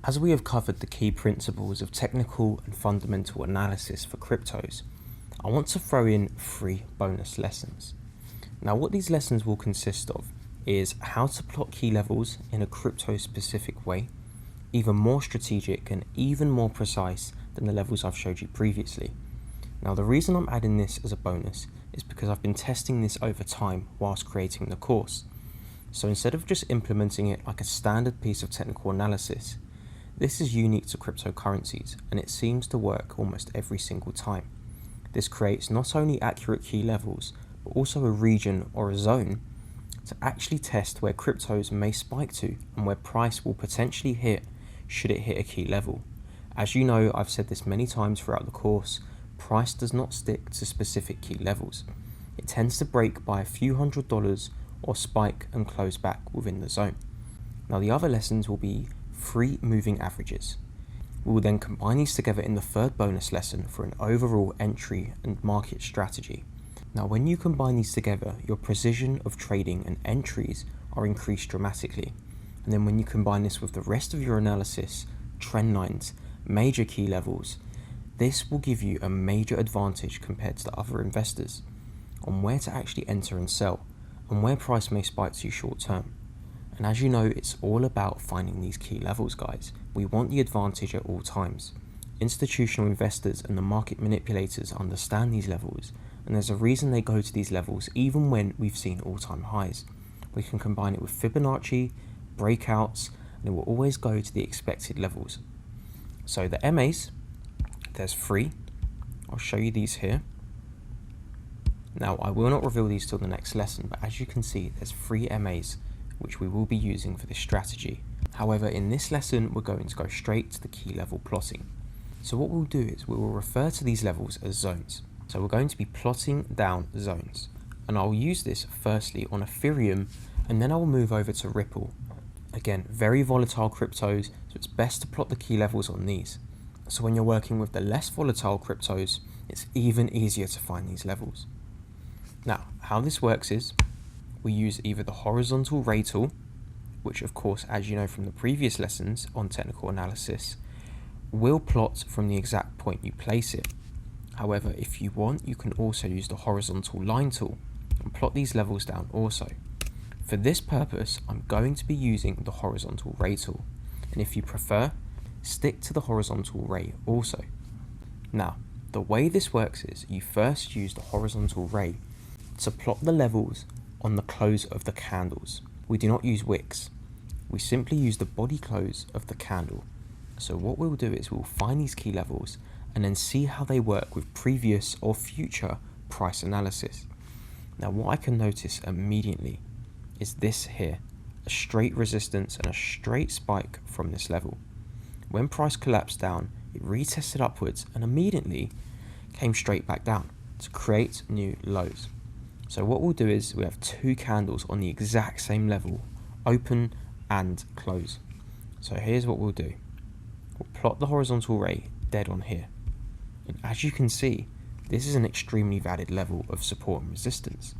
As we have covered the key principles of technical and fundamental analysis for cryptos, I want to throw in 3 bonus lessons. Now, what these lessons will consist of is how to plot key levels in a crypto specific way, even more strategic and even more precise than the levels I've showed you previously. Now, the reason I'm adding this as a bonus is because I've been testing this over time whilst creating the course. So instead of just implementing it like a standard piece of technical analysis, this is unique to cryptocurrencies and it seems to work almost every single time. This creates not only accurate key levels, but also a region or a zone to actually test where cryptos may spike to and where price will potentially hit should it hit a key level. As you know, I've said this many times throughout the course, price does not stick to specific key levels. It tends to break by a few $100s or spike and close back within the zone. Now, the other lessons will be 3 moving averages. We will then combine these together in the 3rd bonus lesson for an overall entry and market strategy. Now, when you combine these together, your precision of trading and entries are increased dramatically. And then when you combine this with the rest of your analysis, trend lines, major key levels, this will give you a major advantage compared to the other investors on where to actually enter and sell and where price may spike to short term. And as you know, it's all about finding these key levels, guys. We want the advantage at all times. Institutional investors and the market manipulators understand these levels, and there's a reason they go to these levels even when we've seen all-time highs. We can combine it with Fibonacci, breakouts, and it will always go to the expected levels. So the MAs, there's 3. I'll show you these here. Now, I will not reveal these till the next lesson, but as you can see, there's 3 MAs which we will be using for this strategy. However, in this lesson, we're going to go straight to the key level plotting. So what we'll do is we will refer to these levels as zones. So we're going to be plotting down zones. And I'll use this firstly on Ethereum, and then I will move over to Ripple. Again, very volatile cryptos, so it's best to plot the key levels on these. So when you're working with the less volatile cryptos, it's even easier to find these levels. Now, how this works is we use either the horizontal ray tool, which of course, as you know from the previous lessons on technical analysis, will plot from the exact point you place it. However, if you want, you can also use the horizontal line tool and plot these levels down also. For this purpose, I'm going to be using the horizontal ray tool, and if you prefer, stick to the horizontal ray also. Now, the way this works is you first use the horizontal ray to plot the levels on the close of the candles. We do not use wicks. We simply use the body close of the candle. So what we'll do is we'll find these key levels and then see how they work with previous or future price analysis. Now, what I can notice immediately is this here, a straight resistance and a straight spike from this level. When price collapsed down, it retested upwards and immediately came straight back down to create new lows. So what we'll do is we have 2 candles on the exact same level, open and close. So here's what we'll do. We'll plot the horizontal ray dead on here. And as you can see, this is an extremely valid level of support and resistance.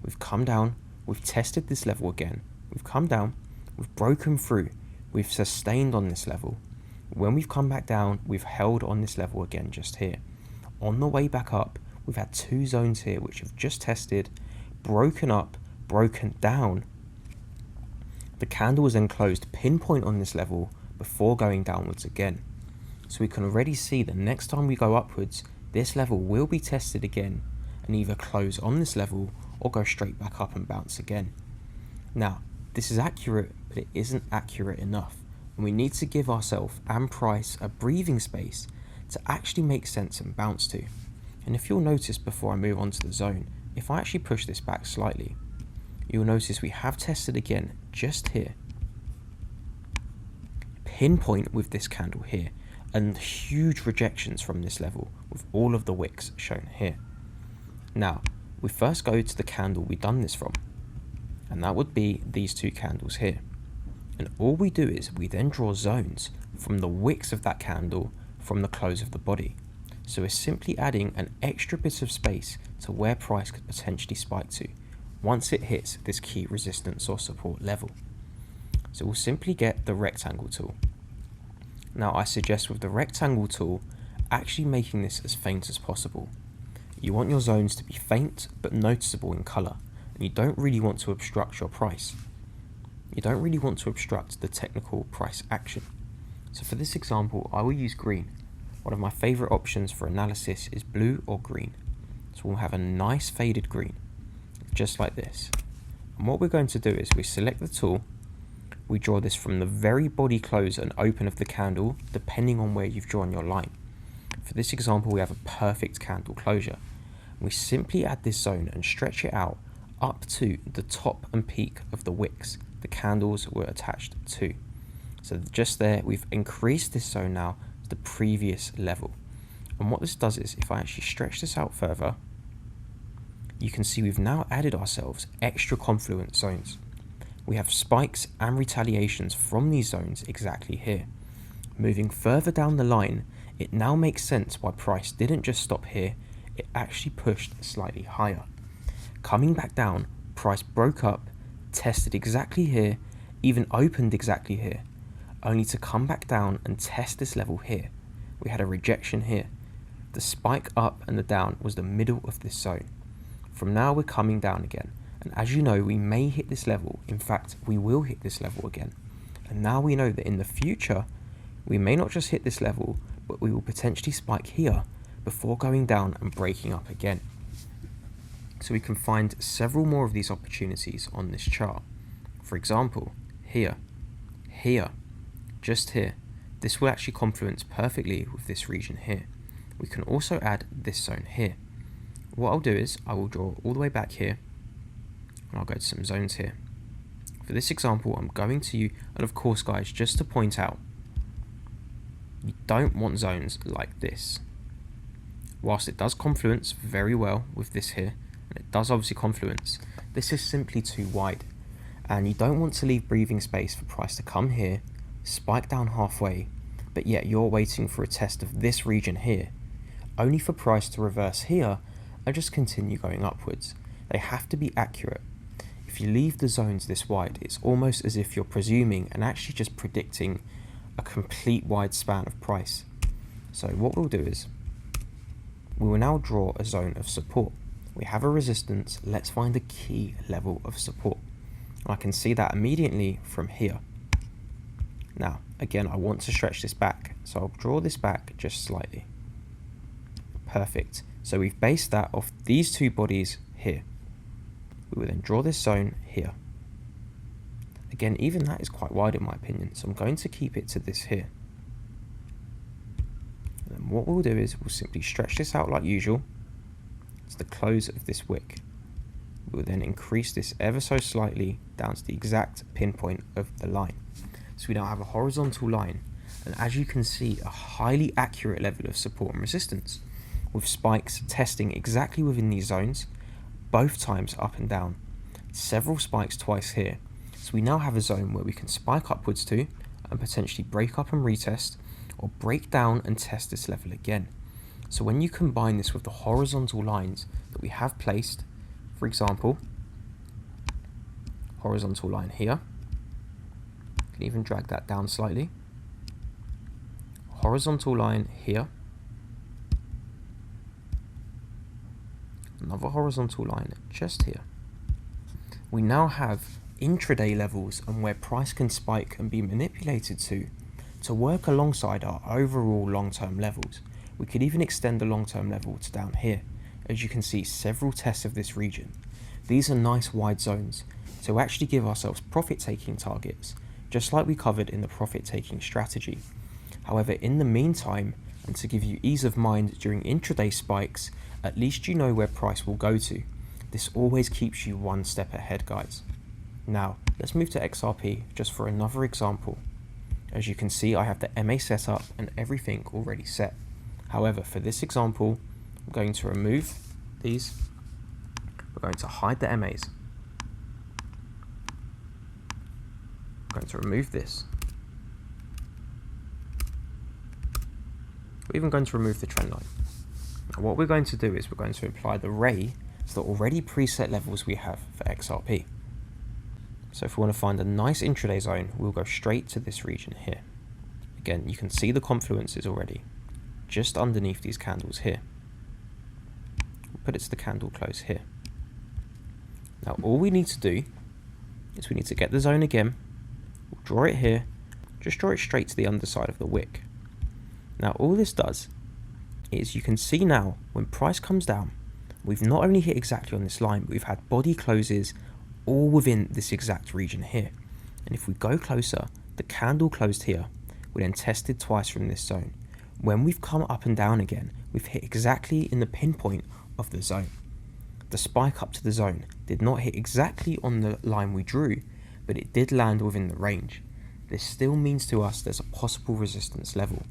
We've come down, we've tested this level again, we've come down, we've broken through, we've sustained on this level. When we've come back down, we've held on this level again just here. On the way back up, we've had 2 zones here which have just tested, broken up, broken down. The candle was then closed pinpoint on this level before going downwards again. So we can already see that next time we go upwards, this level will be tested again and either close on this level or go straight back up and bounce again. Now, this is accurate, but it isn't accurate enough. And we need to give ourselves and price a breathing space to actually make sense and bounce to. And if you'll notice before I move on to the zone, if I actually push this back slightly, you'll notice we have tested again just here. Pinpoint with this candle here, and huge rejections from this level with all of the wicks shown here. Now, we first go to the candle we've done this from, and that would be these 2 candles here. And all we do is we then draw zones from the wicks of that candle from the close of the body. So we're simply adding an extra bit of space to where price could potentially spike to once it hits this key resistance or support level. So we'll simply get the rectangle tool. Now I suggest with the rectangle tool, actually making this as faint as possible. You want your zones to be faint but noticeable in colour, and you don't really want to obstruct your price. You don't really want to obstruct the technical price action. So for this example, I will use green. One of my favourite options for analysis is blue or green. So we'll have a nice faded green, just like this. And what we're going to do is we select the tool, we draw this from the very body close and open of the candle, depending on where you've drawn your line. For this example, we have a perfect candle closure. We simply add this zone and stretch it out up to the top and peak of the wicks the candles were attached to. So just there, we've increased this zone now to the previous level. And what this does is, if I actually stretch this out further, you can see we've now added ourselves extra confluence zones. We have spikes and retaliations from these zones exactly here. Moving further down the line, it now makes sense why price didn't just stop here, it actually pushed slightly higher. Coming back down, price broke up, tested exactly here, even opened exactly here, only to come back down and test this level here. We had a rejection here. The spike up and the down was the middle of this zone. From now we're coming down again, and as you know, we may hit this level. In fact, we will hit this level again. And now we know that in the future, we may not just hit this level, but we will potentially spike here before going down and breaking up again. So we can find several more of these opportunities on this chart. For example, here, just here. This will actually confluence perfectly with this region here. We can also add this zone here. What I'll do is I will draw all the way back here, and I'll go to some zones here. For this example, I'm going to use, and of course guys, just to point out, you don't want zones like this. Whilst it does confluence very well with this here, and it does obviously confluence, this is simply too wide. And you don't want to leave breathing space for price to come here, spike down halfway, but yet you're waiting for a test of this region here, only for price to reverse here and just continue going upwards. They have to be accurate. If you leave the zones this wide, it's almost as if you're presuming and actually just predicting a complete wide span of price. So what we'll do is, we will now draw a zone of support. We have a resistance, let's find a key level of support. I can see that immediately from here. Now, again, I want to stretch this back, so I'll draw this back just slightly. Perfect. So we've based that off these two bodies here. We will then draw this zone here. Again, even that is quite wide in my opinion, so I'm going to keep it to this here. And then what we'll do is we'll simply stretch this out like usual to the close of this wick. We'll then increase this ever so slightly down to the exact pinpoint of the line. So we now have a horizontal line, and as you can see, a highly accurate level of support and resistance, with spikes testing exactly within these zones, both times up and down. Several spikes twice here. So we now have a zone where we can spike upwards to, and potentially break up and retest, or break down and test this level again. So when you combine this with the horizontal lines that we have placed, for example, horizontal line here, you can even drag that down slightly, horizontal line here, another horizontal line just here. We now have intraday levels and where price can spike and be manipulated to work alongside our overall long-term levels. We could even extend the long-term level to down here. As you can see, several tests of this region. These are nice wide zones, so actually give ourselves profit-taking targets, just like we covered in the profit-taking strategy. However, in the meantime, and to give you ease of mind during intraday spikes, at least you know where price will go to. This always keeps you one step ahead, guys. Now, let's move to XRP just for another example. As you can see, I have the MA set up and everything already set. However, for this example, I'm going to remove these. We're going to hide the MAs. I'm going to remove this. We're even going to remove the trend line. Now what we're going to do is we're going to apply the ray to the already preset levels we have for XRP. So if we want to find a nice intraday zone, we'll go straight to this region here. Again, you can see the confluences already, just underneath these candles here. We'll put it to the candle close here. Now all we need to do is we need to get the zone again, we'll draw it here, just draw it straight to the underside of the wick. Now all this does is you can see now when price comes down, we've not only hit exactly on this line, but we've had body closes all within this exact region here. And if we go closer, the candle closed here, we then tested twice from this zone. When we've come up and down again, we've hit exactly in the pinpoint of the zone. The spike up to the zone did not hit exactly on the line we drew, but it did land within the range. This still means to us there's a possible resistance level.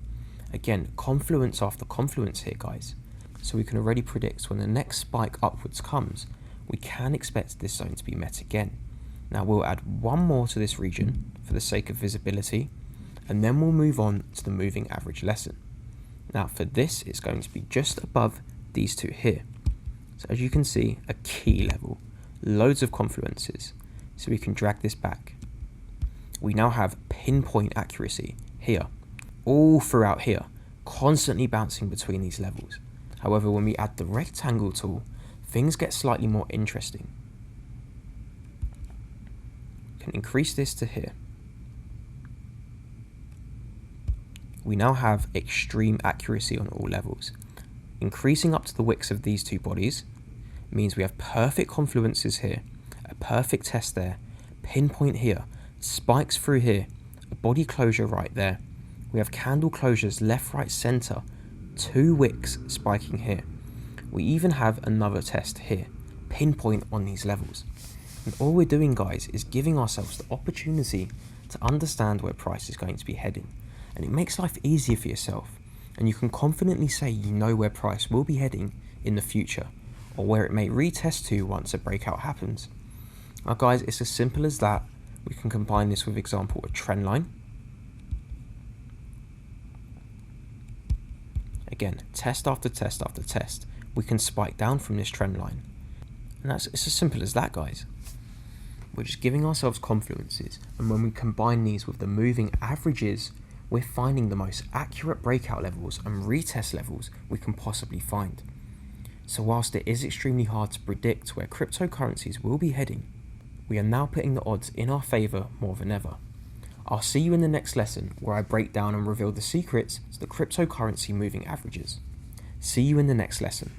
Again, confluence after confluence here, guys. So we can already predict when the next spike upwards comes, we can expect this zone to be met again. Now we'll add one more to this region for the sake of visibility, and then we'll move on to the moving average lesson. Now for this, it's going to be just above these two here. So as you can see, a key level, loads of confluences. So we can drag this back. We now have pinpoint accuracy here, all throughout here, constantly bouncing between these levels. However, when we add the rectangle tool, things get slightly more interesting. Can increase this to here. We now have extreme accuracy on all levels. Increasing up to the wicks of these two bodies means we have perfect confluences here, a perfect test there, pinpoint here, spikes through here, a body closure right there. We have candle closures left, right, center, 2 wicks spiking here. We even have another test here, pinpoint on these levels. And all we're doing, guys, is giving ourselves the opportunity to understand where price is going to be heading. And it makes life easier for yourself. And you can confidently say you know where price will be heading in the future, or where it may retest to once a breakout happens. Now guys, it's as simple as that. We can combine this with example a trend line. Again, test after test after test, we can spike down from this trend line. And it's as simple as that, guys. We're just giving ourselves confluences, and when we combine these with the moving averages, we're finding the most accurate breakout levels and retest levels we can possibly find. So whilst it is extremely hard to predict where cryptocurrencies will be heading, we are now putting the odds in our favour more than ever. I'll see you in the next lesson where I break down and reveal the secrets to the cryptocurrency moving averages. See you in the next lesson.